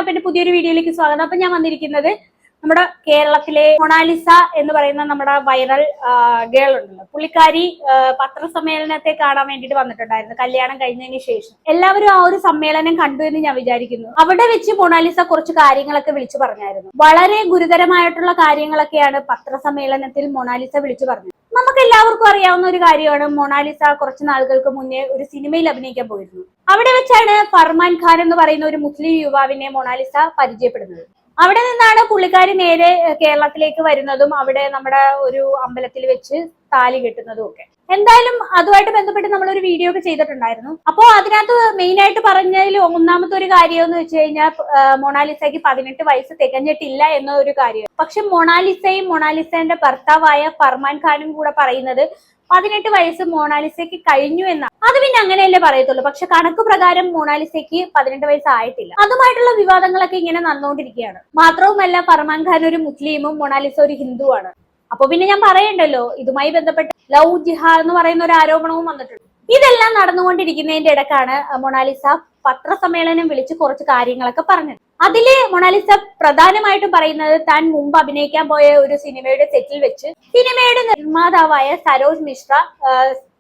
അപ്പൊ എന്റെ പുതിയൊരു വീഡിയോയിലേക്ക് സ്വാഗതം. അപ്പൊ ഞാൻ വന്നിരിക്കുന്നത് നമ്മുടെ കേരളത്തിലെ മൊണാലിസ എന്ന് പറയുന്ന നമ്മുടെ വൈറൽ ഗേൾ ഉണ്ടല്ലോ, പുള്ളിക്കാരി പത്രസമ്മേളനത്തെ കാണാൻ വേണ്ടിയിട്ട് വന്നിട്ടുണ്ടായിരുന്നു കല്യാണം കഴിഞ്ഞതിന് ശേഷം. എല്ലാവരും ആ ഒരു സമ്മേളനം കണ്ടു എന്ന് ഞാൻ വിചാരിക്കുന്നു. അവിടെ വെച്ച് മൊണാലിസ കുറച്ച് കാര്യങ്ങളൊക്കെ വിളിച്ചു പറഞ്ഞായിരുന്നു. വളരെ ഗുരുതരമായിട്ടുള്ള കാര്യങ്ങളൊക്കെയാണ് പത്രസമ്മേളനത്തിൽ മൊണാലിസ വിളിച്ചു പറഞ്ഞത്. നമുക്ക് എല്ലാവർക്കും അറിയാവുന്ന ഒരു കാര്യമാണ്, മൊണാലിസ കുറച്ച് നാളുകൾക്ക് മുന്നേ ഒരു സിനിമയിൽ അഭിനയിക്കാൻ പോയിരുന്നു. അവിടെ വെച്ചാണ് ഫർമാൻ ഖാൻ എന്ന് പറയുന്ന ഒരു മുസ്ലിം യുവാവിനെ മൊണാലിസ പരിചയപ്പെടുന്നത്. അവിടെ നിന്നാണ് പുള്ളിക്കാരി നേരെ കേരളത്തിലേക്ക് വരുന്നതും അവിടെ നമ്മുടെ ഒരു അമ്പലത്തിൽ വെച്ച് താലി കെട്ടുന്നതും ഒക്കെ. എന്തായാലും അതുമായിട്ട് ബന്ധപ്പെട്ട് നമ്മളൊരു വീഡിയോ ഒക്കെ ചെയ്തിട്ടുണ്ടായിരുന്നു. അപ്പോ അതിനകത്ത് മെയിൻ ആയിട്ട് പറഞ്ഞതിൽ ഒന്നാമത്തെ ഒരു കാര്യം എന്ന് വെച്ച് കഴിഞ്ഞാൽ മൊണാലിസയ്ക്ക് 18 വയസ്സ് തികഞ്ഞിട്ടില്ല എന്ന ഒരു കാര്യം. പക്ഷെ മൊണാലിസയും മൊണാലിസയുടെ ഭർത്താവായ ഫർമാൻ ഖാനും കൂടെ പറയുന്നത് 18 വയസ്സ് മൊണാലിസയ്ക്ക് കഴിഞ്ഞു എന്നാണ്. അത് പിന്നെ അങ്ങനെയല്ലേ പറയത്തുള്ളൂ. പക്ഷെ കണക്ക് പ്രകാരം മൊണാലിസയ്ക്ക് 18 വയസ്സായിട്ടില്ല. അതുമായിട്ടുള്ള വിവാദങ്ങളൊക്കെ ഇങ്ങനെ നടന്നുകൊണ്ടിരിക്കുകയാണ്. മാത്രവുമല്ല ഫർമാൻ ഖാൻ ഒരു മുസ്ലിമും മൊണാലിസ ഒരു ഹിന്ദുവാണ്. അപ്പൊ പിന്നെ ഞാൻ പറയണ്ടല്ലോ, ഇതുമായി ബന്ധപ്പെട്ട് ലവ് ജിഹാദ് എന്ന് പറയുന്ന ഒരു ആരോപണവും വന്നിട്ടുണ്ട്. ഇതെല്ലാം നടന്നുകൊണ്ടിരിക്കുന്നതിന്റെ ഇടക്കാണ് മൊണാലിസ പത്രസമ്മേളനം വിളിച്ച് കുറച്ച് കാര്യങ്ങളൊക്കെ പറഞ്ഞത്. അതില് മൊണാലിസ പ്രധാനമായിട്ടും പറയുന്നത് താൻ മുമ്പ് അഭിനയിക്കാൻ പോയ ഒരു സിനിമയുടെ സെറ്റിൽ വെച്ച് സിനിമയുടെ നിർമ്മാതാവായ സരോജ് മിശ്ര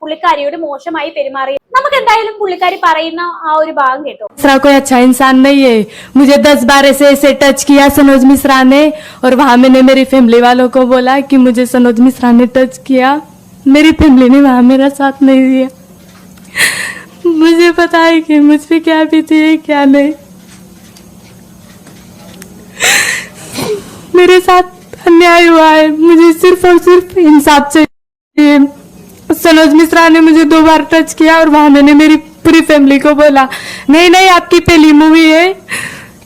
പുള്ളിക്കാരിയോട് മോശമായി പെരുമാറി. നമുക്ക് എന്തായാലും പുള്ളിക്കാരി പറയുന്ന ആ ഒരു ഭാഗം കേട്ടോ. मिश्रा कोई अच्छा इंसान नहीं है. मुझे 10 बार ऐसे टच किया सनोज मिश्रा ने, और वहां मैंने मेरी फैमिली वालों को बोला कि मुझे सनोज मिश्रा ने टच किया. मेरी फैमिली ने वहां मेरा साथ नहीं दिया. मुझे पता है कि मुझ पे क्या बीती है क्या नहीं. मेरे साथ अन्याय हुआ है. मुझे सिर्फ और सिर्फ इंसाफ चाहिए. सनोज मिश्रा ने मुझे 2 बार टच किया और वहां मैंने मेरी पूरी फैमिली को बोला, नहीं नहीं आपकी पहली मूवी है,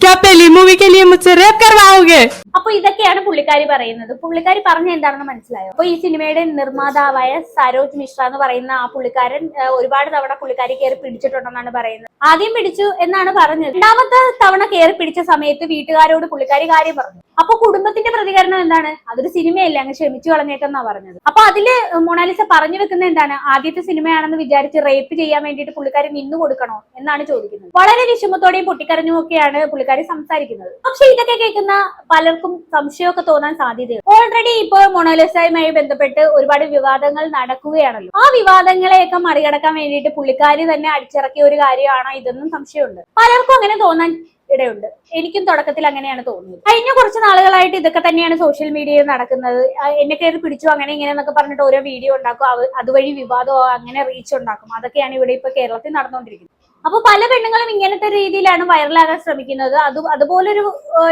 क्या पहली मूवी के लिए मुझसे रेप करवाओगे. അപ്പൊ ഇതൊക്കെയാണ് പുള്ളിക്കാരി പറയുന്നത്. പുള്ളിക്കാരി പറഞ്ഞ എന്താണെന്ന് മനസ്സിലായോ? അപ്പൊ ഈ സിനിമയുടെ നിർമ്മാതാവായ സരോജ് മിശ്ര എന്ന് പറയുന്ന ആ പുള്ളിക്കാരൻ ഒരുപാട് തവണ പുള്ളിക്കാരി കയറി പിടിച്ചിട്ടുണ്ടെന്നാണ് പറയുന്നത്. ആദ്യം പിടിച്ചു എന്നാണ് പറഞ്ഞത്. രണ്ടാമത്തെ തവണ കയറി പിടിച്ച സമയത്ത് വീട്ടുകാരോട് പുള്ളിക്കാരി കാര്യം പറഞ്ഞു. അപ്പൊ കുടുംബത്തിന്റെ പ്രതികരണം എന്താണ്? അതൊരു സിനിമയല്ലേ, അങ്ങ് ക്ഷമിച്ചു കളഞ്ഞേക്കെന്നാ പറഞ്ഞത്. അപ്പൊ അതില് മൊണാലിസ പറഞ്ഞു വെക്കുന്നത് എന്താണ്? ആദ്യത്തെ സിനിമയാണെന്ന് വിചാരിച്ച് റേപ്പ് ചെയ്യാൻ വേണ്ടിയിട്ട് പുള്ളിക്കാരി നിന്നു കൊടുക്കണോ എന്നാണ് ചോദിക്കുന്നത്. വളരെ വിഷമത്തോടെയും പൊട്ടിക്കരഞ്ഞും ഒക്കെയാണ് പുള്ളിക്കാരി സംസാരിക്കുന്നത്. പക്ഷെ ഇതൊക്കെ കേൾക്കുന്ന പലർക്കും സംശയമൊക്കെ തോന്നാൻ സാധ്യതയുണ്ട്. ഓൾറെഡി ഇപ്പോൾ മൊണാലിസയുമായി ബന്ധപ്പെട്ട് ഒരുപാട് വിവാദങ്ങൾ നടക്കുകയാണല്ലോ. ആ വിവാദങ്ങളെയൊക്കെ മറികടക്കാൻ വേണ്ടിയിട്ട് പുള്ളിക്കാരി തന്നെ അടിച്ചിറക്കിയ ഒരു കാര്യമാണോ ഇതെന്നും സംശയമുണ്ട്. പലർക്കും അങ്ങനെ തോന്നാൻ ഇടയുണ്ട്. എനിക്കും തുടക്കത്തിൽ അങ്ങനെയാണ് തോന്നിയത്. കഴിഞ്ഞ കുറച്ച് നാളുകളായിട്ട് ഇതൊക്കെ തന്നെയാണ് സോഷ്യൽ മീഡിയയിൽ നടക്കുന്നത്. എന്നെ കയറി പിടിച്ചു അങ്ങനെ ഇങ്ങനെ എന്നൊക്കെ പറഞ്ഞിട്ട് ഓരോ വീഡിയോ ഉണ്ടാക്കും, അതുവഴി വിവാദമോ അങ്ങനെ റീച്ച് ഉണ്ടാക്കും. അതൊക്കെയാണ് ഇവിടെ ഇപ്പൊ കേരളത്തിൽ നടന്നുകൊണ്ടിരിക്കുന്നത്. അപ്പൊ പല പെണ്ണുങ്ങളും ഇങ്ങനത്തെ രീതിയിലാണ് വൈറലാകാൻ ശ്രമിക്കുന്നത്. അതുപോലൊരു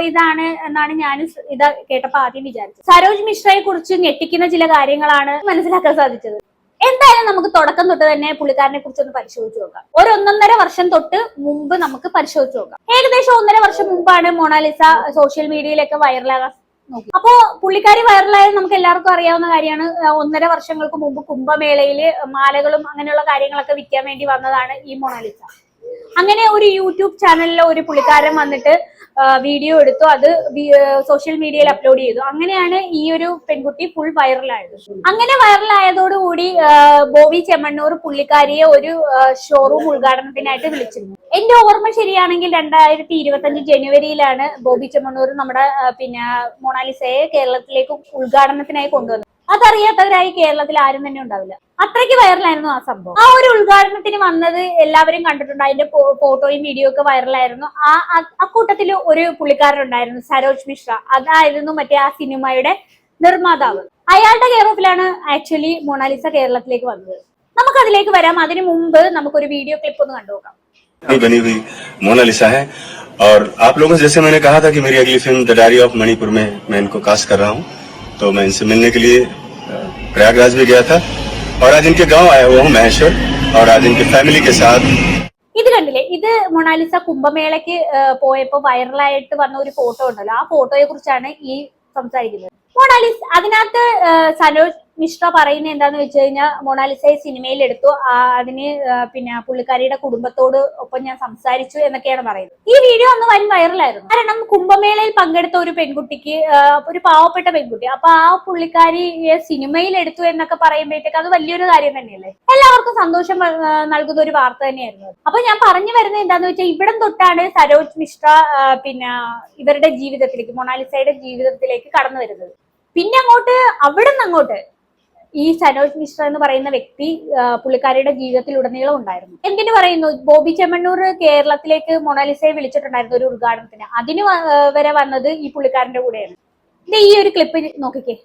ഇതാണ് എന്നാണ് ഞാൻ ഇത് കേട്ടപ്പോ ആദ്യം വിചാരിച്ചത്. സരോജ് മിശ്രയെ കുറിച്ച് ഞെട്ടിക്കുന്ന ചില കാര്യങ്ങളാണ് മനസ്സിലാക്കാൻ സാധിച്ചത്. എന്തായാലും നമുക്ക് തുടക്കം തൊട്ട് തന്നെ പുള്ളിക്കാരനെ കുറിച്ച് ഒന്ന് പരിശോധിച്ച് നോക്കാം. 1.5 വർഷം തൊട്ട് മുമ്പ് നമുക്ക് പരിശോധിച്ച് നോക്കാം. ഏകദേശം 1.5 വർഷം മുമ്പാണ് മൊണാലിസ സോഷ്യൽ മീഡിയയിലൊക്കെ വൈറലാകാൻ നോക്കി. അപ്പോ പുള്ളിക്കാരി വൈറലായത് നമുക്ക് എല്ലാവർക്കും അറിയാവുന്ന കാര്യമാണ്. 1.5 വർഷങ്ങൾക്ക് മുമ്പ് കുംഭമേളയില് മാലകളും അങ്ങനെയുള്ള കാര്യങ്ങളൊക്കെ വിൽക്കാൻ വേണ്ടി വന്നതാണ് ഈ മൊണാലിസ. അങ്ങനെ ഒരു യൂട്യൂബ് ചാനലിലെ ഒരു പുള്ളിക്കാരൻ വന്നിട്ട് വീഡിയോ എടുത്തു, അത് സോഷ്യൽ മീഡിയയിൽ അപ്ലോഡ് ചെയ്തു. അങ്ങനെയാണ് ഈ ഒരു പെൺകുട്ടി ഫുൾ വൈറലായത്. അങ്ങനെ വൈറലായതോടുകൂടി ബോബി ചെമ്മണ്ണൂർ പുള്ളിക്കാരിയെ ഒരു ഷോറൂം ഉദ്ഘാടനത്തിനായിട്ട് വിളിച്ചിരുന്നു. എന്റെ ഓർമ്മ ശരിയാണെങ്കിൽ 2025 ജനുവരിയിലാണ് ബോബി ചെമ്മണ്ണൂർ നമ്മുടെ മൊണാലിസയെ കേരളത്തിലേക്ക് ഉദ്ഘാടനത്തിനായി കൊണ്ടുവന്നത്. അതറിയാത്തവരായി കേരളത്തിൽ ആരും തന്നെ ഉണ്ടാവില്ല. അത്രയ്ക്ക് വൈറലായിരുന്നു ആ സംഭവം. ആ ഒരു ഉദ്ഘാടനത്തിന് വന്നത് എല്ലാവരും കണ്ടിട്ടുണ്ട്. അതിന്റെ ഫോട്ടോയും വീഡിയോ ഒക്കെ വൈറലായിരുന്നു. ആ കൂട്ടത്തിൽ ഒരു പുള്ളിക്കാരനുണ്ടായിരുന്നു, സരോജ് മിശ്ര. അതായിരുന്നു മറ്റേ ആ സിനിമയുടെ നിർമ്മാതാവ്. അയാളുടെ കെയർ ഓഫിലാണ് ആക്ച്വലി മൊണാലിസ കേരളത്തിലേക്ക് വന്നത്. നമുക്ക് അതിലേക്ക് വരാം. അതിനു മുമ്പ് നമുക്കൊരു വീഡിയോ ക്ലിപ്പ് ഒന്ന് കണ്ടുനോക്കാം. बनी हुई मोनालिसा है, और आप लोगों से जैसे मैंने कहा था कि मेरी अगली film the diary of Manipur में मैं इनको कास्ट कर रहा हूँ, तो मैं इनसे मिलने के लिए प्रयागराज भी गया था, और आज इनके गांव आया हुआ हूँ महेश्वर, और आज इनके फैमिली के साथ. ഇത് കണ്ടില്ലേ? ഇത് മൊണാലിസ കുംഭമേളയ്ക്ക് പോയപ്പോ വൈറലായിട്ട് വന്ന ഒരു ഫോട്ടോ ഉണ്ടല്ലോ, ആ ഫോട്ടോയെ കുറിച്ചാണ് ഈ സംസാരിക്കുന്നത്. മൊണാലിസ അതിനകത്ത് മിശ്ര പറയുന്നത് എന്താന്ന് വെച്ച് കഴിഞ്ഞാൽ മൊണാലിസയെ സിനിമയിൽ എടുത്തു, അതിന് പിന്നെ പുള്ളിക്കാരിയുടെ കുടുംബത്തോട് ഒപ്പം ഞാൻ സംസാരിച്ചു എന്നൊക്കെയാണ് പറയുന്നത്. ഈ വീഡിയോ അന്ന് വൻ വൈറലായിരുന്നു. കാരണം കുംഭമേളയിൽ പങ്കെടുത്ത ഒരു പെൺകുട്ടിക്ക്, ഒരു പാവപ്പെട്ട പെൺകുട്ടി, അപ്പൊ ആ പുള്ളിക്കാരിയെ സിനിമയിൽ എടുത്തു എന്നൊക്കെ പറയുമ്പോഴത്തേക്ക് അത് വലിയൊരു കാര്യം തന്നെയല്ലേ, എല്ലാവർക്കും സന്തോഷം നൽകുന്ന ഒരു വാർത്ത തന്നെയായിരുന്നു. അപ്പൊ ഞാൻ പറഞ്ഞു വരുന്നത് എന്താന്ന് വെച്ചാൽ ഇവിടം തൊട്ടാണ് സരോജ് മിശ്ര പിന്നെ ഇവരുടെ ജീവിതത്തിലേക്ക്, മൊണാലിസയുടെ ജീവിതത്തിലേക്ക് കടന്നു വരുന്നത്. പിന്നെ അങ്ങോട്ട് അവിടെ നിന്ന് അങ്ങോട്ട് ഈ സരോജ് മിശ്ര എന്ന് പറയുന്ന വ്യക്തി പുള്ളിക്കാരിയുടെ ജീവിതത്തിൽ ഉടനീളം ഉണ്ടായിരുന്നു. എന്തിനു പറയുന്നു, ബോബി ചെമ്മണ്ണൂർ കേരളത്തിലേക്ക് മൊണാലിസയെ വിളിച്ചിട്ടുണ്ടായിരുന്നു ഒരു ഉദ്ഘാടനത്തിന്. അതിന് വരെ വന്നത് ഈ പുള്ളിക്കാരന്റെ കൂടെയാണ്. ഈ ഒരു ക്ലിപ്പ് നോക്കിക്കേ.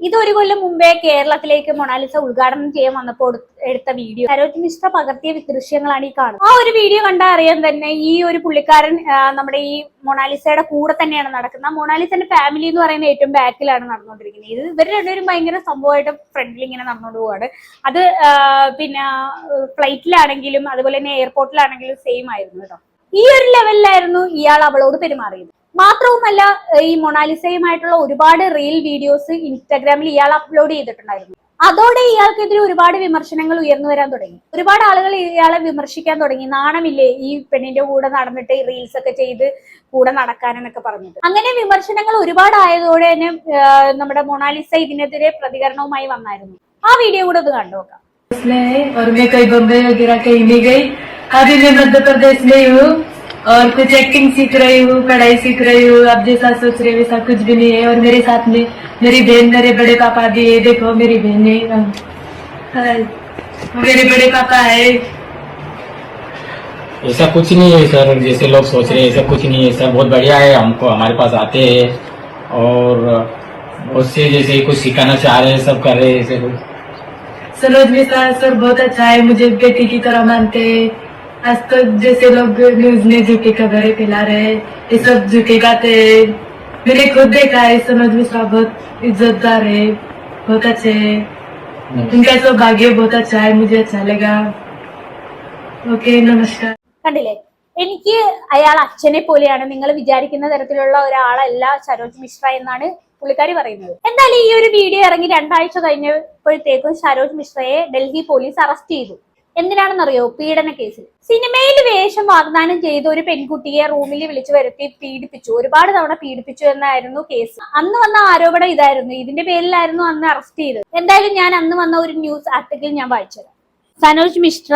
ഇതൊരു കൊല്ലം മുമ്പേ കേരളത്തിലേക്ക് മൊണാലിസ ഉദ്ഘാടനം ചെയ്യാൻ വന്നപ്പോൾ എടുത്ത വീഡിയോ, സരോജ് മിശ്ര പകർത്തിയ ദൃശ്യങ്ങളാണ് ഈ കാണുന്നത്. ആ ഒരു വീഡിയോ കണ്ടാൽ അറിയാൻ തന്നെ ഈ ഒരു പുള്ളിക്കാരൻ നമ്മുടെ ഈ മൊണാലിസയുടെ കൂടെ തന്നെയാണ് നടക്കുന്നത്. മൊണാലിസന്റെ ഫാമിലി എന്ന് പറയുന്ന ഏറ്റവും ബാക്കിലാണ് നടന്നുകൊണ്ടിരിക്കുന്നത്. ഇത് ഇവർ രണ്ടുപേരും ഭയങ്കര സംഭവമായിട്ട് ഫ്രണ്ടിൽ ഇങ്ങനെ നടന്നുകൊണ്ട് പോവാണ്. അത് പിന്നെ ഫ്ലൈറ്റിലാണെങ്കിലും അതുപോലെ തന്നെ എയർപോർട്ടിലാണെങ്കിലും സെയിം ആയിരുന്നു കേട്ടോ. ഈ ഒരു ലെവലിലായിരുന്നു ഇയാൾ അവളോട് പെരുമാറിയത്. മാത്രവുമല്ല, ഈ മൊണാലിസയുമായിട്ടുള്ള ഒരുപാട് റീൽ വീഡിയോസ് ഇൻസ്റ്റാഗ്രാമിൽ ഇയാൾ അപ്ലോഡ് ചെയ്തിട്ടുണ്ടായിരുന്നു. അതോടെ ഇയാൾക്കെതിരെ ഒരുപാട് വിമർശനങ്ങൾ ഉയർന്നു വരാൻ തുടങ്ങി. ഒരുപാട് ആളുകൾ ഇയാളെ വിമർശിക്കാൻ തുടങ്ങി. നാണമില്ലേ ഈ പെണ്ണിന്റെ കൂടെ നടന്നിട്ട് റീൽസ് ഒക്കെ ചെയ്ത് കൂടെ നടക്കാനെന്നൊക്കെ പറഞ്ഞിട്ട്. അങ്ങനെ വിമർശനങ്ങൾ ഒരുപാട് ആയതോടെ തന്നെ നമ്മുടെ മൊണാലിസ ഇതിനെതിരെ പ്രതികരണവുമായി വന്നായിരുന്നു. ആ വീഡിയോ കൂടെ ഒന്ന് കണ്ടു നോക്കാം. और कुछ एक्टिंग सीख रही हूँ, पढ़ाई सीख रही हूँ. अब जैसा सोच रही हूँ वैसा कुछ भी नहीं है. और मेरे साथ में मेरी बहन, मेरे बड़े पापा भी है. देखो मेरी बहन है, मेरे बड़े पापा है. ऐसा कुछ नहीं है सर, जैसे लोग सोच रहे हैं ऐसा कुछ नहीं है सर. बहुत बढ़िया है, हमको हमारे पास आते हैं और उससे जैसे कुछ सिखाना चाह रहे हैं, सब कर रहे हैं. ऐसे कुछ सरोज मिश्रा सर बहुत अच्छा है, मुझे बेटी की तरह मानते हैं. आज तक जैसे लोग न्यूज में झूठी खबरें फैला रहे हैं, ये सब झूठी बातें हैं. मैंने खुद देखा है, सरोज मिश्रा बहुत इज्जतदार है, बहुत अच्छे है. उनका सौभाग्य बहुत अच्छा है, मुझे अच्छा लगा. ओके, नमस्कार. കണ്ടില്ലേ, എനിക്ക് അയാൾ അച്ഛനെ പോലെയാണ്, നിങ്ങൾ വിചാരിക്കുന്ന തരത്തിലുള്ള ഒരാളല്ല സരോജ് മിശ്ര എന്നാണ് പുള്ളിക്കാരി പറയുന്നത്. എന്തായാലും ഈ ഒരു വീഡിയോ ഇറങ്ങി 2 ആഴ്ച കഴിഞ്ഞപ്പോഴത്തേക്കും സരോജ് മിശ്രയെ ഡൽഹി പോലീസ് അറസ്റ്റ് ചെയ്തു. എന്തിനാണെന്നറിയോ? പീഡന കേസിൽ. സിനിമയിൽ വേഷം വാഗ്ദാനം ചെയ്ത് ഒരു പെൺകുട്ടിയെ റൂമിൽ വിളിച്ചു വരുത്തി പീഡിപ്പിച്ചു, ഒരുപാട് തവണ പീഡിപ്പിച്ചു എന്നായിരുന്നു കേസ്. അന്ന് വന്ന ആരോപണം ഇതായിരുന്നു. ഇതിന്റെ പേരിലായിരുന്നു അന്ന് അറസ്റ്റ് ചെയ്തത്. എന്തായാലും ഞാൻ അന്ന് വന്ന ഒരു ന്യൂസ് ആർട്ടിക്കിൾ ഞാൻ വായിച്ചുതരാം. Sanoj Mishra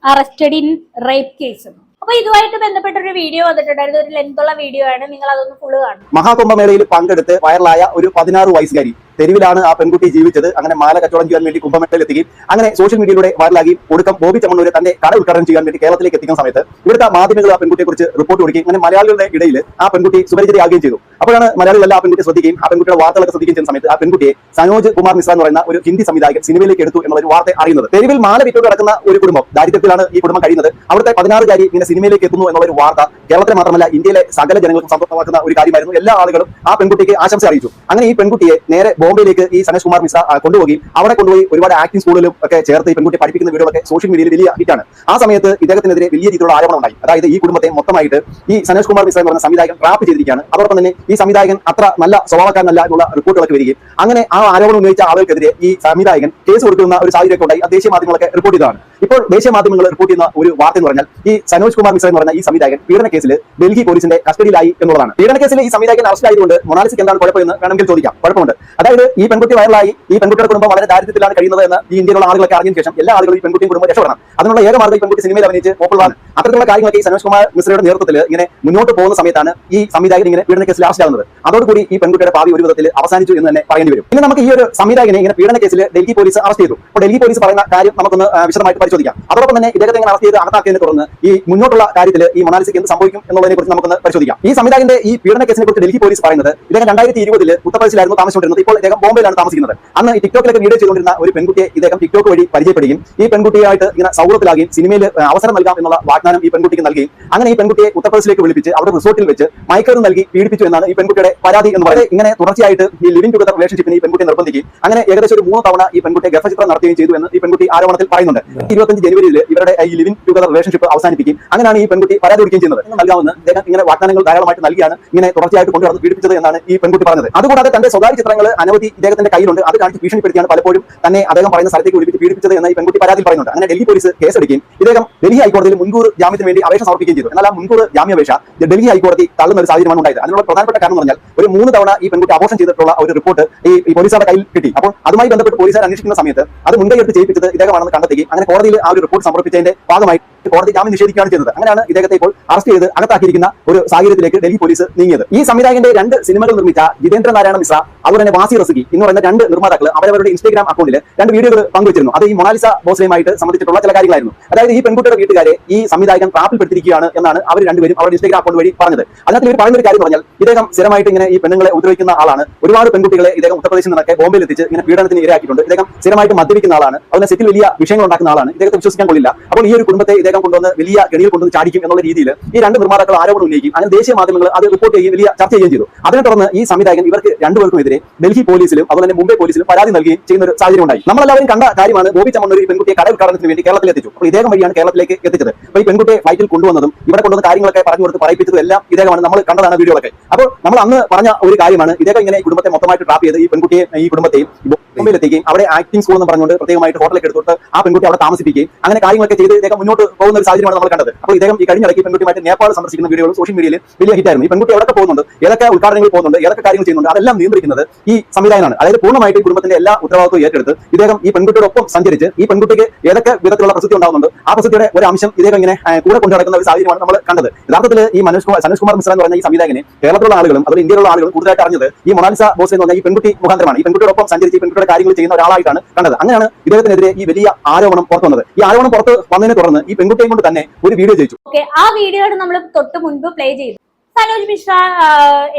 arrested in rape case. അപ്പൊ ഇതുമായിട്ട് ബന്ധപ്പെട്ട ഒരു വീഡിയോ വന്നിട്ടുണ്ടായിരുന്നു. ഒരു ലെങ്തുള്ള വീഡിയോ ആണ്, നിങ്ങൾ അതൊന്ന് ഫുള്ള് കാണും. മഹാകുംഭമേളയിൽ പങ്കെടുത്ത് വൈറലായ ഒരു 16 വയസ്സുകാരി തെരുവിലാണ് ആ പെൺകുട്ടി ജീവിച്ചത്. അങ്ങനെ മാല കച്ചവടം ചെയ്യാൻ വേണ്ടി കുംഭമേളയിൽ എത്തുകയും അങ്ങനെ സോഷ്യൽ മീഡിയയിലൂടെ വൈറലാക്കി ഒടുക്കം ബോബി ചെമ്മണ്ണൂരെ തന്റെ കട ഉദ്ഘാടനം ചെയ്യാൻ വേണ്ടി കേരളത്തിലേക്ക് എത്തിക്കുന്ന സമയത്ത് ഇവിടുത്തെ മാധ്യമങ്ങൾ ആ പെൺകുട്ടിയെ കുറിച്ച് റിപ്പോർട്ട് കൊടുക്കുകയും അങ്ങനെ മലയാളികളുടെ ഇടയിൽ ആ പെൺകുട്ടി സുപരിചിതയാകുകയും ചെയ്തു. അപ്പോഴാണ് മലയാളികളെല്ലാം ആ പെൺകുട്ടി ശ്രദ്ധിക്കുകയും ആ പെൺകുട്ടിയുടെ വാർത്തകളൊക്കെ ശ്രദ്ധിക്കുകയും ചെയ്യുന്ന സമയത്ത് ആ പെൺകുട്ടിയെ സനോജ് കുമാർ മിശ്ര എന്ന് പറയുന്ന ഒരു ഹിന്ദി സംവിധായകൻ സിനിമയിലേക്ക് എടുത്തു എന്നുള്ള ഒരു വാർത്ത അറിയുന്നത്. തെരുവിൽ മാല വിറ്റോട് നടക്കുന്ന ഒരു കുടുംബം, ദാരിദ്ര്യത്തിലാണ് ഈ കുടുംബം കഴിയുന്നത്. അവിടുത്തെ 16 കാരി ഇങ്ങനെ സിനിമയിലേക്ക് എത്തുന്നു എന്നുള്ള ഒരു വാർത്ത കേരളത്തിലെ മാത്രമല്ല ഇന്ത്യയിലെ സകല ജനങ്ങൾക്കും സന്തോഷമാക്കുന്ന ഒരു കാര്യമായിരുന്നു. എല്ലാ ആളുകളും ആ പെൺകുട്ടിക്ക് ആശംസ അറിയിച്ചു. അങ്ങനെ ഈ പെൺകുട്ടിയെ നേരെ ബോംബെയിലേക്ക് ഈ സനോജ് കുമാർ മിശ്ര കൊണ്ടുപോയി അവിടെ കൊണ്ടുപോയി ഒരുപാട് ആക്ടിംഗ് സ്കൂളിലും ഒക്കെ ചേർത്ത് ഈ പെൺകുട്ടി പഠിപ്പിക്കുന്ന വീഡിയോകളൊക്കെ സോഷ്യൽ മീഡിയയിൽ വലിയ ഹിറ്റാണ്. ആ സമയത്ത് ഇദ്ദേഹത്തിനെതിരെ വലിയ രീതിയിലുള്ള ആരോപണം ഉണ്ടായി. അതായത് ഈ കുടുംബത്തെ മൊത്തമായിട്ട് ഈ സനോജ് കുമാർ മിശ്ര എന്ന് പറഞ്ഞ സംവിധായകൻ ട്രാപ്പ് ചെയ്തിരിക്കുകയാണ്. അതോടൊപ്പം തന്നെ ഈ സംവിധായകൻ അത്ര നല്ല സ്വഭാവക്കാരനല്ല എന്നുള്ള റിപ്പോർട്ടുകളൊക്കെ വരികയും അങ്ങനെ ആ ആരോപണം ഉന്നയിച്ച ആളുകൾക്കെതിരെ ഈ സംവിധായകൻ കേസ് കൊടുക്കുന്ന ഒരു സാഹചര്യമൊക്കെ ഉണ്ടായി. ദേശീയ മാധ്യമങ്ങളൊക്കെ റിപ്പോർട്ട് ചെയ്തതാണ്. ഇപ്പോൾ ദേശീയ മാധ്യമങ്ങൾ റിപ്പോർട്ട് ചെയ്യുന്ന ഒരു വാർത്ത എന്ന് പറഞ്ഞാൽ ഈ സനോജ് കുമാർ മിശ്ര എന്ന് പറഞ്ഞ ഈ സംവിധായകൻ പീഡന കേസിൽ ഡൽഹി പോലീസിന്റെ കസ്റ്റഡിയിലായി എന്നുള്ളതാണ്. പീഡന കേസിൽ ഈ സംവിധായകൻ അറസ്റ്റ് ആയതുകൊണ്ട് മൊണാലിസയ്ക്ക് എന്താണ് കുഴപ്പമെന്ന് വേണമെങ്കിൽ ചോദിക്കാം. കുഴപ്പമുണ്ട്. അതായത് ഈ പെൺകുട്ടി വൈറലായി, ഈ പെൺകുട്ടിയുടെ കുടുംബം വളരെ ദാരിദ്ര്യത്തിലാണ് കഴിയുന്നത് എന്ന് ഈ ഇന്ത്യയിലുള്ള ആളുകളൊക്കെ അറിഞ്ഞതിന് ശേഷം എല്ലാ ആളുകളും ഈ പെൺകുട്ടിയും കുടുംബം രക്ഷപ്പെടണം. അതിനുള്ള ഏക മാർഗ്ഗം ഈ പെൺകുട്ടി സിനിമയിൽ അഭിനയിച്ച് പോപ്പുലറാണ്. അത്തരത്തിലുള്ള കാര്യങ്ങളൊക്കെ ഈ സനോജ് കുമാർ മിശ്രയുടെ നേതൃത്വത്തിൽ ഇങ്ങനെ മുന്നോട്ട് പോകുന്ന സമയത്താണ് ഈ സംവിധായകൻ ഇങ്ങനെ പീഡന കേസിൽ അറസ്റ്റ് ആവുന്നത്. അതോടുകൂടി ഈ പെൺകുട്ടിയുടെ ഭാവി ഒരു വിധത്തിൽ അവസാനിച്ചു എന്ന് തന്നെ പറയേണ്ടി വരും. ഇനി നമുക്ക് ഈ ഒരു സംവിധായകനെ ഇങ്ങനെ പീഡന കേസിൽ ഡൽഹി പോലീസ് അറസ്റ്റ് ചെയ്തു. അപ്പോൾ ഡൽഹി പോലീസ് പറയുന്ന കാര്യം നമുക്കൊന്ന് വിശദമായിട്ട് പരിശോധിക്കാം. അതോടൊപ്പം തന്നെ ഇദ്ദേഹത്തെ ഇങ്ങനെ അറസ്റ്റ് ചെയ്ത് അകത്താക്കിയതിനെ തുടർന്ന് ഈ മുന്നോട്ടുള്ള കാര്യത്തിൽ ഈ മൊണാലിസയ്ക്ക് എന്ത് സംഭവിക്കും എന്നുള്ളതിനെ കുറിച്ച് നമുക്കൊന്ന് പരിശോധിക്കാം. ഈ സംവിധായകന്റെ ഈ പീഡന കേസിനെ കുറിച്ച് ഡൽഹി പോലീസ് പറയുന്നത് ഇദ്ദേഹം 2020 ഉത്തർപ്രദേശിലായിരുന്നു താമസിച്ചുകൊണ്ടിരുന്നത്. ഇപ്പോൾ ഇദ്ദേഹം ബോംബെയിലാണ് താമസിക്കുന്നത്. അന്ന് ഈ ടിക്ടോക്കിലൊക്കെ വീഡിയോ ചെയ്തുകൊണ്ടിരുന്ന ഒരു പെൺകുട്ടിയെ ഇദ്ദേഹം ടിക്ടോക്ക് വഴി പരിചയപ്പെടുകയും ഈ പെൺകുട്ടിയായിട്ട് ഇങ്ങനെ സൗഹൃദത്തിലാകുകയും സിനിമയിൽ അവസരം നൽകാം എന്നുള്ള വാഗ്ദാനം ഈ പെൺകുട്ടിക്ക് നൽകുകയും അങ്ങനെ ഈ പെൺകുട്ടിയെ ഉത്തർപ്രദേശിലേക്ക് വിളിപ്പിച്ച് അവിടെ റിസോർട്ടിൽ വെച്ച് മയക്കുമരുന്ന് നൽകി പീഡിപ്പിച്ചു എന്നാണ് ഈ പെൺകുട്ടിയുടെ പരാതി എന്ന് പറയുന്നത്. ഇങ്ങനെ തുടർച്ചയായിട്ട് ഈ ലിവിംഗ് ടുഗദർ റിലേഷൻഷിപ്പിന് ഈ പെൺകുട്ടിയെ നിർബന്ധിക്കുകയും അങ്ങനെ ഏകദേശം ഒരു 3 തവണ ഈ പെൺകുട്ടിയെ ഗർഭചിത്രം നടത്തുകയും ചെയ്തു എന്ന് ഈ പെൺകുട്ടി ആരോപണത്തിൽ പറയുന്നുണ്ട്. 25 ജനുവരിയിൽ ഇവരുടെ ഈ ലിവിംഗ് ടുഗദർ റിലേഷൻഷിപ്പ് അവസാനിപ്പിക്കും. അങ്ങനെയാണ് ഈ പെൺകുട്ടി പരാതി കൊടുക്കുകയും ചെയ്യുന്നത്. നൽകാമെന്ന് അദ്ദേഹം ഇങ്ങനെ വാഗ്ദാനങ്ങൾ ധാരാളമായിട്ട് നൽകിയാണ് ഇങ്ങനെ തുടർച്ചയായിട്ട് കൊണ്ടുവന്ന് പീഡിപ്പിച്ചത് എന്നാണ് ഈ പെൺകുട്ടി പറഞ്ഞത്. അതുകൂടാതെ തന്റെ സ്വകാര്യ ചിത്രങ്ങൾ അനവധി ഇദ്ദേഹത്തിന്റെ കയ്യിലുണ്ട്. അത് കാണിച്ച് ഭീഷണിപ്പെടുത്തിയാണ് പലപ്പോഴും തന്നെ അദ്ദേഹം പറയുന്ന സ്ഥലത്തേക്ക് വിളിപ്പിച്ച് പീഡിപ്പിച്ചത് എന്ന് ഈ പെൺകുട്ടി പരാതിയിൽ പറയുന്നുണ്ട്. അങ്ങനെ ഡൽഹി പോലീസ് കേസെടുക്കുകയും ഇദ്ദേഹം ഡൽഹി ഹൈക്കോടതിയിൽ മുൻകൂർ ജാമ്യത്തിന് വേണ്ടി അപേക്ഷ സമർപ്പിക്കുകയും ചെയ്തു. എന്നാൽ ആ മുൻകൂർ ജാമ്യാപേക്ഷ ഡൽഹി ഹൈക്കോടതി തള്ളുന്ന ഒരു സാഹചര്യമാണ് ഉണ്ടായത്. അതിനുള്ള പ്രധാനപ്പെട്ട കാരണം എന്ന് പറഞ്ഞാൽ ഒരു 3 തവണ ഈ പെൺകുട്ടി അബോർഷൻ ചെയ്തിട്ടുള്ള ഒരു റിപ്പോർട്ട് ഈ പോലീസുകാരുടെ കയ്യിൽ കിട്ടി. അപ്പോൾ അതുമായി ബന്ധപ്പെട്ട് പോലീസുകാർ അന്വേഷിക്കുന്ന സമയത്ത് അത് മുൻകൈയെടുത്ത് ചെയ്യിപ്പിച്ചത് ഇദ്ദേഹമാണെന്ന് കണ്ടെത്തുകയും അങ്ങനെ കോടതിയിൽ ആ ഒരു റിപ്പോർട്ട് സമർപ്പിച്ചതിന്റെ ഭാഗമായി കോടതി ജാമ്യം നിഷേധിക്കുകയാണ് ചെയ്തത്. അങ്ങനെയാണ് ഇദ്ദേഹത്തെ ഇപ്പോൾ അറസ്റ്റ് ചെയ്ത് അകത്താക്കിയിരിക്കുന്ന ഒരു സാഹചര്യത്തിലേക്ക് ഡൽഹി പോലീസ് നീങ്ങിയത്. ഈ സംവിധായകന്റെ 2 സിനിമകൾ നിർമ്മിച്ച ജിതേന്ദ്ര നാരായണ മിശ്ര അതുപോലെ തന്നെ വാസി റസിക്കി എന്ന് പറയുന്ന 2 നിർമ്മാതാക്കൾ അവരവരുടെ ഇൻസ്റ്റാഗ്രാം അക്കൗണ്ടിൽ 2 വീഡിയോകൾ പങ്കുവച്ചിരുന്നു. അത് ഈ മൊണാലിസ ബോസ്ലെയുമായിട്ട് സംബന്ധിച്ചിട്ടുള്ള ചില കാര്യങ്ങളായിരുന്നു. അതായത് ഈ പെൺകുട്ടിയുടെ വീട്ടുകാരെ ഈ സംവിധായകൻ ട്രാപ്പിൽപ്പെടുത്തിയിരിക്കുകയാണ് എന്നാണ് അവർ രണ്ടുപേരും അവരുടെ ഇൻസ്റ്റാഗ്രാം അക്കൗണ്ട് വഴി പറഞ്ഞത്. അതിനകത്ത് ഇവർ പറയുന്ന ഒരു കാര്യം പറഞ്ഞാൽ ഇദ്ദേഹം സ്ഥിരമായിട്ട് ഇങ്ങനെ ഈ പെണ്ണുങ്ങളെ ഉപദ്രവിക്കുന്ന ആളാണ്. ഒരുപാട് പെൺകുട്ടികളെ ഇദ്ദേഹം ഉത്തർപ്രദേശിൽ നിന്നൊക്കെ ബോംബെയിൽ എത്തിച്ച് ഇങ്ങനെ പീഡനത്തിന് ഇരയാക്കിയിട്ടുണ്ട്. ഇദ്ദേഹം സ്ഥിരമായിട്ട് മദ്യപിക്കുന്ന ആളാണ്. അതിനെ സെറ്റിൽ വലിയ വിഷയങ്ങൾ ഉണ്ടാക്കുന്ന ആളാണ്. ഇദ്ദേഹത്തെ വിശ്വസിക്കാൻ കൊള്ളില്ല. അപ്പോൾ ഈ ഒരു കുടുംബത്തെ ഇദ്ദേഹം കൊണ്ടുവന്ന് വലിയ കെണിയിൽ കൊണ്ടുവന്ന് ചാടിക്കും എന്നുള്ള രീതിയിൽ ഈ 2 നിർമ്മാതാക്കൾ ആരോപണം ഉന്നയിക്കും. അങ്ങനെ ദേശീയ മാധ്യമങ്ങൾ അത് റിപ്പോർട്ട് ചെയ്യുകയും വലിയ ചർച്ച ചെയ്യുകയും ചെയ്തു. അതിനെ തുടർന്ന് ഈ സംവിധായകൻ ഇവർക്ക് 2 പേർക്കുമെതിരെ ഡൽഹി പോലീസിലും അതുപോലെ തന്നെ മുംബൈ പോലീസിലും പരാതി നൽകുകയും ചെയ്യുന്ന ഒരു സാഹചര്യം ഉണ്ടായി. നമ്മളെല്ലാവരും കണ്ട കാര്യമാണ് ബോബി ചമ്മണ്ണൂർ ഈ പെൺകുട്ടിയെ കട ഉദ്ഘാടനത്തിന് വേണ്ടി കേരളത്തിൽ എത്തിച്ചു. അപ്പോൾ ഇദ്ദേഹം വഴിയാണ് കേരളത്തിലേക്ക് എത്തിച്ചത്. അപ്പോൾ ഈ പെൺകുട്ടിയെ ഫ്ലൈറ്റിൽ കൊണ്ടുവന്നതും ഇവിടെ കൊണ്ടുവന്ന കാര്യങ്ങളൊക്കെ പറഞ്ഞു കൊടുത്ത് പറയിപ്പിച്ചതും എല്ലാം ഇദ്ദേഹമാണ്. നമ്മൾ കണ്ടതാണ് വീഡിയോകളൊക്കെ. അപ്പോൾ നമ്മൾ അന്ന് പറഞ്ഞ ഒരു കാര്യമാണ് ഇദ്ദേഹം ഇങ്ങനെ ഈ കുടുംബത്തെ മൊത്തമായിട്ട് ട്രാപ്പ് ചെയ്ത് ഈ പെൺകുട്ടിയെ ഈ കുടുംബത്തെയും ബോംബെയിലെത്തിക്കുകയും അവിടെ ആക്ടിംഗ് സ്കൂൾ എന്ന് പറഞ്ഞുകൊണ്ട് പ്രത്യേകമായിട്ട് ഹോട്ടലൊക്കെ എടുത്തിട്ട് ആ പെൺകുട്ടി അവിടെ താമസിപ്പിക്കുകയും അങ്ങനെ കാര്യങ്ങളൊക്കെ ചെയ്ത് ഇദ്ദേഹം മുന്നോട്ട് പോകുന്ന ഒരു സാഹചര്യമാണ് നമ്മൾ കണ്ടത്. അപ്പോൾ ഇദ്ദേഹം ഈ കഴിഞ്ഞിടയ്ക്ക് പെൺകുട്ടിയുമായിട്ട് നേപ്പാൾ സന്ദർശിക്കുന്ന വീഡിയോകൾ സോഷ്യൽ മീഡിയയിൽ വലിയ ഹിറ്റായിരുന്നു. ഈ പെൺകുട്ടി എവിടെ പോകുന്നുണ്ട്, ഏതൊക്കെ ഉദ്ഘാടനങ്ങൾ പോകുന്നുണ്ട്, ഏതൊക്കെ കാര്യങ്ങൾ ചെയ്യുന്നുണ്ട്, അതെല്ലാം നിയന്ത്രിക്കുന്നത് ഈ സംവിധാനമാണ്. അതായത് പൂർണ്ണമായിട്ട് ഈ കുടുംബത്തിന്റെ എല്ലാ ഉത്തരവാദിത്വവും ഏറ്റെടുത്ത് ഇദ്ദേഹം ഈ പെൺകുട്ടിയോടൊപ്പം സഞ്ചരിച്ച് ഈ പെൺകുട്ടിക്ക് ഏതൊക്കെ വിധത്തിലുള്ള പ്രസിദ്ധി ഉണ്ടാകുന്നുണ്ട് ആ പ്രസിദ്ധിയുടെ ഒരു അംശം ഇദ്ദേഹം ഇങ്ങനെ കൂടെ കൊണ്ടു നടക്കുന്ന ഒരു സാഹചര്യമാണ് നമ്മൾ കണ്ടത്. യഥാർത്ഥത്തിൽ ഈ സനോജ് കുമാർ മിശ്ര എന്ന് പറഞ്ഞ ഈ സംവിധായകനെ കേരളത്തിലുള്ള ആളുകളും അതുപോലെ ഇന്ത്യയിലുള്ള ആളുകളും കൂടുതലായിട്ട് അറിഞ്ഞത് ഈ മൊണാലിസ ബോസ് എന്ന് പറഞ്ഞ ഈ പെൺകുട്ടി മുഖാന്തരമാണ്. ഈ പെൺകുട്ടിയോടൊപ്പം സഞ്ചരിച്ച് ഈ പെൺകുട്ടിയുടെ കാര്യങ്ങൾ ചെയ്യുന്ന ഒരാളായിട്ടാണ് കണ്ടത്. അങ്ങനെയാണ് ഇദ്ദേഹത്തിനെതിരെ ഈ വലിയ ആരോപണം പുറത്തു വന്നത്. ഈ ആരോപണം പുറത്ത് വന്നതിനെ തുടർന്ന് ഈ പെൺകുട്ടിയെ കൊണ്ട് തന്നെ ഒരു വീഡിയോ ചെയ്തു. ആ വീഡിയോയുടെ നമ്മൾ തൊട്ട് മുൻപ് പ്ലേ ചെയ്തു. സനോജ് മിശ്ര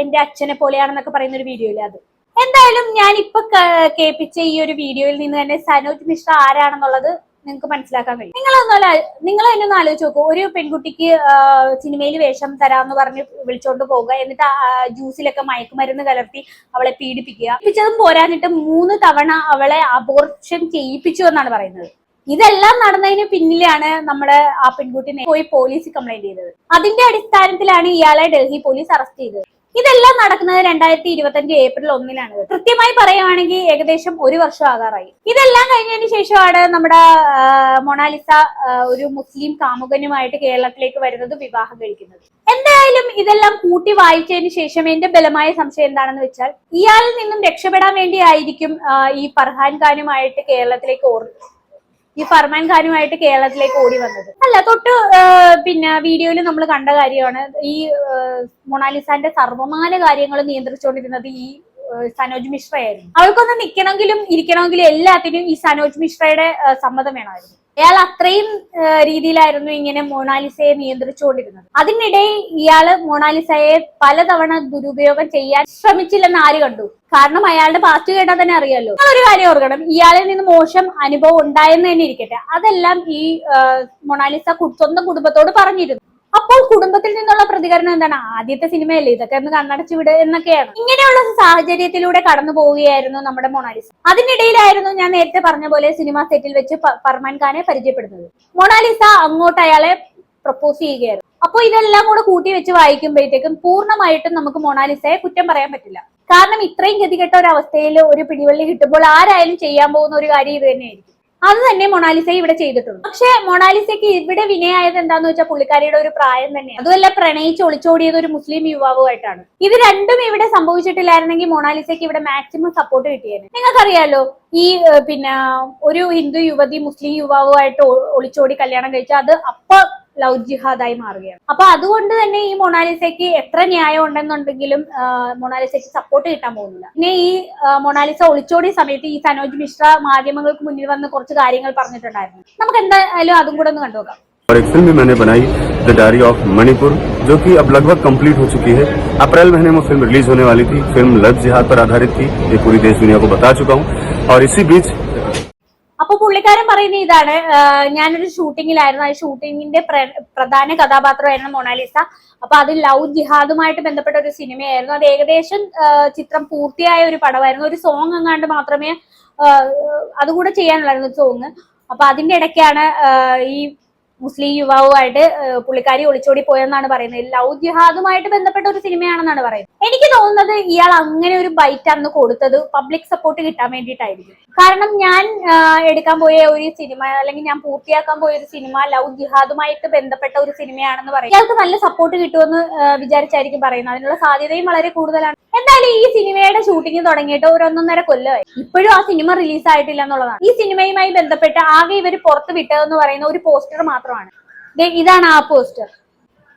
എന്റെ അച്ഛനെ പോലെയാണെന്നൊക്കെ പറയുന്ന ഒരു വീഡിയോയില് അത് എന്തായാലും ഞാൻ ഇപ്പൊ കേൾപ്പിച്ച ഈ ഒരു വീഡിയോയിൽ നിന്ന് തന്നെ സനോജ് മിശ്ര ആരാണെന്നുള്ളത് നിങ്ങൾക്ക് മനസ്സിലാക്കാൻ കഴിയും. നിങ്ങൾ തന്നെ ഒന്ന് ആലോചിച്ച് നോക്കൂ. ഒരു പെൺകുട്ടിക്ക് സിനിമയിൽ വേഷം തരാമെന്ന് പറഞ്ഞ് വിളിച്ചോണ്ട് പോവുക, എന്നിട്ട് ജ്യൂസിലൊക്കെ മയക്കുമരുന്ന് കലർത്തി അവളെ പീഡിപ്പിച്ചതും പോരാഞ്ഞിട്ട് 3 തവണ അവളെ അബോർഷൻ ചെയ്യിപ്പിച്ചു എന്നാണ് പറയുന്നത്. ഇതെല്ലാം നടന്നതിന് പിന്നിലാണ് നമ്മുടെ ആ പെൺകുട്ടി പോയി പോലീസ് കംപ്ലൈന്റ് ചെയ്തത്. അതിന്റെ അടിസ്ഥാനത്തിലാണ് ഇയാളെ ഡൽഹി പോലീസ് അറസ്റ്റ് ചെയ്തത്. ഇതെല്ലാം നടക്കുന്നത് 2025 ഏപ്രിൽ 1-നാണ്. കൃത്യമായി പറയുകയാണെങ്കിൽ ഏകദേശം 1 വർഷം ആകാറായി. ഇതെല്ലാം കഴിഞ്ഞതിന് ശേഷമാണ് നമ്മുടെ മൊണാലിസ ഒരു മുസ്ലിം കാമുകനുമായിട്ട് കേരളത്തിലേക്ക് വരുന്നത്, വിവാഹം കഴിക്കുന്നത്. എന്തായാലും ഇതെല്ലാം കൂട്ടി വായിച്ചതിന് ശേഷം എന്റെ ബലമായ സംശയം എന്താണെന്ന് വെച്ചാൽ ഇയാളിൽ നിന്നും രക്ഷപ്പെടാൻ വേണ്ടിയായിരിക്കും ഈ ഫർഹാൻ ഖാനുമായിട്ട് കേരളത്തിലേക്ക് ഓടി വന്നത്. അല്ല, തൊട്ട് പിന്നെ വീഡിയോയിൽ നമ്മൾ കണ്ട കാര്യമാണ് ഈ മൊണാലിസാന്റെ സർവമാന കാര്യങ്ങൾ നിയന്ത്രിച്ചുകൊണ്ടിരുന്നത് ഈ സനോജ് മിശ്രയായിരുന്നു. അവൾക്കൊന്ന് നിൽക്കണമെങ്കിലും ഇരിക്കണമെങ്കിലും എല്ലാത്തിനും ഈ സനോജ് മിശ്രയുടെ സമ്മതം വേണമായിരുന്നു. അയാൾ അത്രയും രീതിയിലായിരുന്നു ഇങ്ങനെ മൊണാലിസയെ നിയന്ത്രിച്ചുകൊണ്ടിരുന്നത്. അതിനിടെ ഇയാള് മൊണാലിസയെ പലതവണ ദുരുപയോഗം ചെയ്യാൻ ശ്രമിച്ചില്ലെന്ന് ആര് കണ്ടു? കാരണം അയാളുടെ പാസ്റ്റ് കേട്ടാൽ തന്നെ അറിയാലോ. ഒരു കാര്യം ഓർക്കണം, ഇയാളിൽ നിന്ന് മോശം അനുഭവം ഉണ്ടായെന്ന് തന്നെ ഇരിക്കട്ടെ, അതെല്ലാം ഈ മൊണാലിസ സ്വന്തം കുടുംബത്തോട് പറഞ്ഞിരുന്നു. അപ്പോൾ കുടുംബത്തിൽ നിന്നുള്ള പ്രതികരണം എന്താണ്? ആദ്യത്തെ സിനിമയല്ലേ, ഇതൊക്കെ ഒന്ന് കണ്ണടച്ചു വിട് എന്നൊക്കെയാണ്. ഇങ്ങനെയുള്ള സാഹചര്യത്തിലൂടെ കടന്നു പോവുകയായിരുന്നു നമ്മുടെ മൊണാലിസ. അതിനിടയിലായിരുന്നു ഞാൻ നേരത്തെ പറഞ്ഞ പോലെ സിനിമ സെറ്റിൽ വെച്ച് ഫർഹാൻ ഖാനെ പരിചയപ്പെടുന്നത്. മൊണാലിസ അങ്ങോട്ട് അയാളെ പ്രപ്പോസ് ചെയ്യുകയായിരുന്നു. അപ്പോൾ ഇതെല്ലാം കൂടെ കൂട്ടി വെച്ച് വായിക്കുമ്പോഴത്തേക്കും പൂർണ്ണമായിട്ടും നമുക്ക് മൊണാലിസയെ കുറ്റം പറയാൻ പറ്റില്ല. കാരണം ഇത്രയും ഗതികെട്ട ഒരു അവസ്ഥയിൽ ഒരു പിടിവള്ളി കിട്ടുമ്പോൾ ആരായാലും ചെയ്യാൻ പോകുന്ന ഒരു കാര്യം ഇത് തന്നെയായിരിക്കും. അത് തന്നെ മൊണാലിസ ഇവിടെ ചെയ്തിട്ടുള്ളൂ. പക്ഷെ മൊണാലിസയ്ക്ക് ഇവിടെ വിനയായത് എന്താന്ന് വെച്ചാൽ പുള്ളിക്കാരിയുടെ ഒരു പ്രായം തന്നെയാണ്. അതുമല്ല പ്രണയിച്ച് ഒളിച്ചോടിയത് ഒരു മുസ്ലിം യുവാവുമായിട്ടാണ്. ഇത് രണ്ടും ഇവിടെ സംഭവിച്ചിട്ടില്ലായിരുന്നെങ്കിൽ മൊണാലിസയ്ക്ക് ഇവിടെ മാക്സിമം സപ്പോർട്ട് കിട്ടിയേനെ. നിങ്ങൾക്കറിയാലോ ഈ പിന്നെ ഒരു ഹിന്ദു യുവതി മുസ്ലിം യുവാവുമായിട്ട് ഒളിച്ചോടി കല്യാണം കഴിച്ചാൽ അത് അപ്പൊ ലവ് ജിഹാദായി മാറുകയാണ്. അപ്പൊ അതുകൊണ്ട് തന്നെ ഈ മൊണാലിസയ്ക്ക് എത്ര ന്യായം ഉണ്ടെന്നുണ്ടെങ്കിലും മൊണാലിസയ്ക്ക് സപ്പോർട്ട് കിട്ടാൻ പോകുന്നില്ല. പിന്നെ ഈ മൊണാലിസ ഒളിച്ചോടിയ സമയത്ത് ഈ സനോജ് മിശ്ര മാധ്യമങ്ങൾക്ക് മുന്നിൽ വന്ന് കുറച്ച് കാര്യങ്ങൾ പറഞ്ഞിട്ടുണ്ടായിരുന്നു. നമുക്ക് എന്തായാലും അതും കൂടെ ഒന്ന് കണ്ടുനോക്കാം. और एक फिल्म भी मैंने बनाई द डायरी ऑफ मणिपुर, जो कि अब लगभग कंप्लीट हो चुकी है। अप्रैल महीने में फिल्म रिलीज होने वाली थी। फिल्म लव जिहाद पर आधारित थी, ये पूरी देश दुनिया को बता चुका हूँ। और इसी बीच അപ്പൊ പുള്ളിക്കാരൻ പറയുന്ന ഇതാണ്, ഞാനൊരു ഷൂട്ടിങ്ങിലായിരുന്നു, ആ ഷൂട്ടിങ്ങിന്റെ പ്രധാന കഥാപാത്രമായിരുന്നു മൊണാലിസ. അപ്പൊ അത് ലവ് ജിഹാദുമായിട്ട് ബന്ധപ്പെട്ട ഒരു സിനിമയായിരുന്നു. അത് ഏകദേശം ചിത്രം പൂർത്തിയായ ഒരു പടമായിരുന്നു. ഒരു സോങ് എങ്ങാണ്ട് മാത്രമേ അതുകൂടെ ചെയ്യാനുള്ളായിരുന്നു സോങ്. അപ്പൊ അതിന്റെ ഇടയ്ക്കാണ് ഈ മുസ്ലിം യുവാവുമായിട്ട് പുള്ളിക്കാരി ഒളിച്ചോടി പോയെന്നാണ് പറയുന്നത്. ലവ് ജിഹാദുമായിട്ട് ബന്ധപ്പെട്ട ഒരു സിനിമയാണെന്നാണ് പറയുന്നത്. എനിക്ക് തോന്നുന്നത് ഇയാൾ അങ്ങനെ ഒരു ബൈറ്റ് അന്ന് കൊടുത്തത് പബ്ലിക് സപ്പോർട്ട് കിട്ടാൻ വേണ്ടിയിട്ടായിരിക്കും. കാരണം ഞാൻ എടുക്കാൻ പോയ ഒരു സിനിമ, അല്ലെങ്കിൽ ഞാൻ പൂർത്തിയാക്കാൻ പോയ ഒരു സിനിമ ലവ് ജിഹാദുമായിട്ട് ബന്ധപ്പെട്ട ഒരു സിനിമയാണെന്ന് പറയും. ഇയാൾക്ക് നല്ല സപ്പോർട്ട് കിട്ടുമെന്ന് വിചാരിച്ചായിരിക്കും പറയുന്നത്. അതിനുള്ള സാധ്യതയും വളരെ കൂടുതലാണ്. എന്തായാലും ഈ സിനിമയുടെ ഷൂട്ടിംഗ് തുടങ്ങിയിട്ട് ഒരു 1.5 കൊല്ലമായി. ഇപ്പോഴും ആ സിനിമ റിലീസ് ആയിട്ടില്ല എന്നുള്ളതാണ്. ഈ സിനിമയുമായി ബന്ധപ്പെട്ട് ആകെ ഇവർ പുറത്ത് വിട്ടതെന്ന് പറയുന്ന ഒരു പോസ്റ്റർ മാത്രമാണ്. ഇതാണ് ആ പോസ്റ്റർ.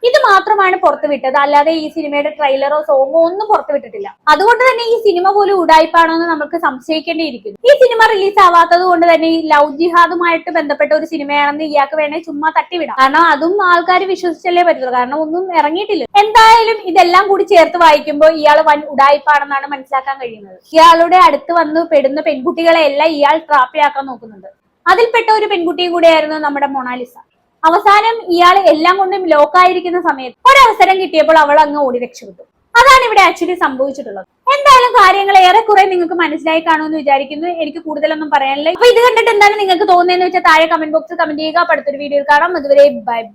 ഇത് മാത്രമാണ് പുറത്തു വിട്ടത്. അല്ലാതെ ഈ സിനിമയുടെ ട്രെയിലറോ സോങ്ങോ ഒന്നും പുറത്തു വിട്ടിട്ടില്ല. അതുകൊണ്ട് തന്നെ ഈ സിനിമ പോലും ഉടായിപ്പാണോ എന്ന് നമുക്ക് സംശയിക്കേണ്ടിയിരിക്കുന്നു. ഈ സിനിമ റിലീസ് ആവാത്തത് കൊണ്ട് തന്നെ ഈ ലവ് ജിഹാദുമായിട്ട് ബന്ധപ്പെട്ട ഒരു സിനിമയാണെന്ന് ഇയാൾക്ക് വേണേ ചുമ്മാ തട്ടിവിടാം. കാരണം അതും ആൾക്കാർ വിശ്വസിച്ചല്ലേ പറ്റുള്ളൂ. കാരണം ഒന്നും ഇറങ്ങിയിട്ടില്ല. എന്തായാലും ഇതെല്ലാം കൂടി ചേർത്ത് വായിക്കുമ്പോൾ ഇയാൾ വൻ ഉടായിപ്പാണെന്നാണ് മനസ്സിലാക്കാൻ കഴിയുന്നത്. ഇയാളുടെ അടുത്ത് വന്ന് പെടുന്ന പെൺകുട്ടികളെ എല്ലാം ഇയാൾ ട്രാപ്പിലാക്കാൻ നോക്കുന്നുണ്ട്. അതിൽപ്പെട്ട ഒരു പെൺകുട്ടിയും കൂടെയായിരുന്നു നമ്മുടെ മൊണാലിസ. അവസാനം ഇയാൾ എല്ലാം കൊണ്ടും ലോക്കായിരിക്കുന്ന സമയത്ത് ഒരവസരം കിട്ടിയപ്പോൾ അവൾ അങ്ങ് ഓടി രക്ഷപ്പെട്ടു. അതാണ് ഇവിടെ ആക്ച്വലി സംഭവിച്ചിട്ടുള്ളത്. എന്തായാലും കാര്യങ്ങൾ ഏറെക്കുറെ നിങ്ങൾക്ക് മനസ്സിലായി കാണുമെന്ന് വിചാരിക്കുന്നു. എനിക്ക് കൂടുതലൊന്നും പറയാനില്ല. അപ്പൊ ഇത് കണ്ടിട്ട് എന്താണ് നിങ്ങൾക്ക് തോന്നുന്നതെന്ന് വെച്ചാൽ താഴെ കമന്റ് ബോക്സിൽ കമന്റ് ചെയ്യുക. അടുത്തൊരു വീഡിയോയിൽ കാണാം. അതുവരെ ബൈ ബൈ.